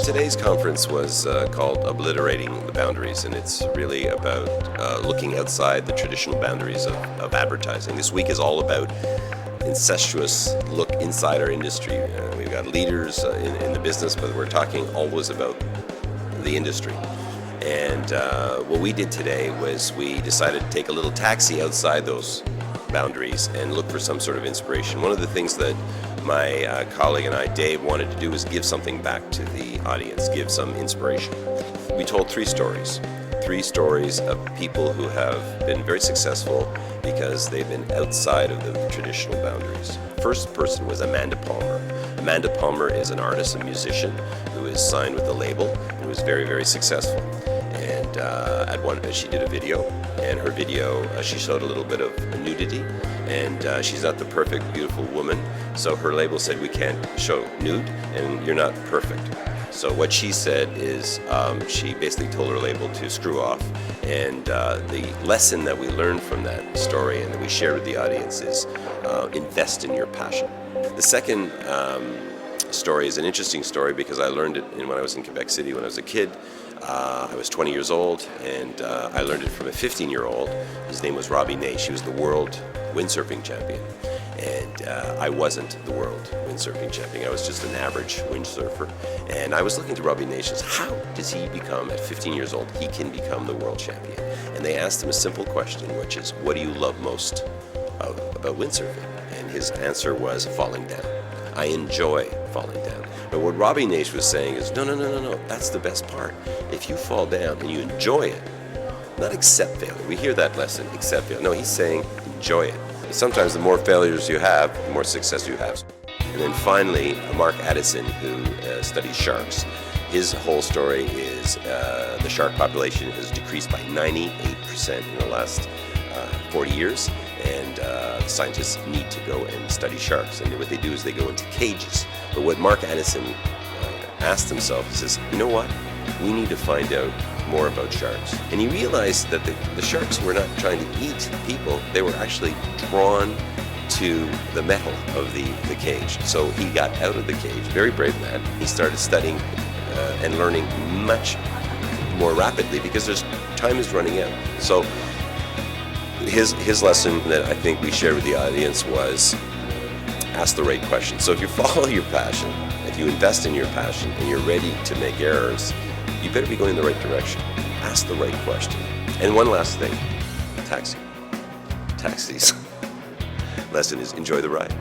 Today's conference was called Obliterating the Boundaries, and it's really about looking outside the traditional boundaries of advertising. This week is all about incestuous look inside our industry. We've got leaders in the business, but we're talking always about the industry. And what we did today was we decided to take a little taxi outside those boundaries and look for some sort of inspiration. One of the things that my colleague and I, Dave, wanted to do was give something back to the audience, give some inspiration. We told three stories of people who have been very successful because they've been outside of the traditional boundaries. First person was Amanda Palmer. Amanda Palmer is an artist, a musician, who is signed with the label and was very, very successful. And at one, she did a video, and her video, she showed a little bit of nudity, and she's not the perfect, beautiful woman, so her label said, we can't show nude, and you're not perfect. So what she said is, she basically told her label to screw off, and the lesson that we learned from that story and that we shared with the audience is invest in your passion. The second story is an interesting story because I learned it when I was in Quebec City when I was a kid. I was 20 years old, and I learned it from a 15-year-old. His name was Robbie Naish. She was the world windsurfing champion, and I wasn't the world windsurfing champion. I was just an average windsurfer, and I was looking to Robbie Naish as how does he become, at 15 years old, he can become the world champion? And they asked him a simple question, which is, what do you love most about windsurfing? And his answer was falling down. I enjoy falling down. But what Robbie Naish was saying is, no, that's the best part. If you fall down and you enjoy it, not accept failure. We hear that lesson, accept failure. No, he's saying enjoy it. Sometimes the more failures you have, the more success you have. And then finally, Mark Addison, who studies sharks. His whole story is the shark population has decreased by 98% in the last 40 years. And scientists need to go and study sharks. And what they do is they go into cages. But what Mark Addison asked himself, he says, you know what? We need to find out more about sharks. And he realized that the sharks were not trying to eat people. They were actually drawn to the metal of the cage. So he got out of the cage, very brave man. He started studying and learning much more rapidly because time is running out. So his lesson that I think we shared with the audience was ask the right question. So if you follow your passion, if you invest in your passion and you're ready to make errors, you better be going in the right direction. Ask the right question. And one last thing, taxis. Lesson is enjoy the ride.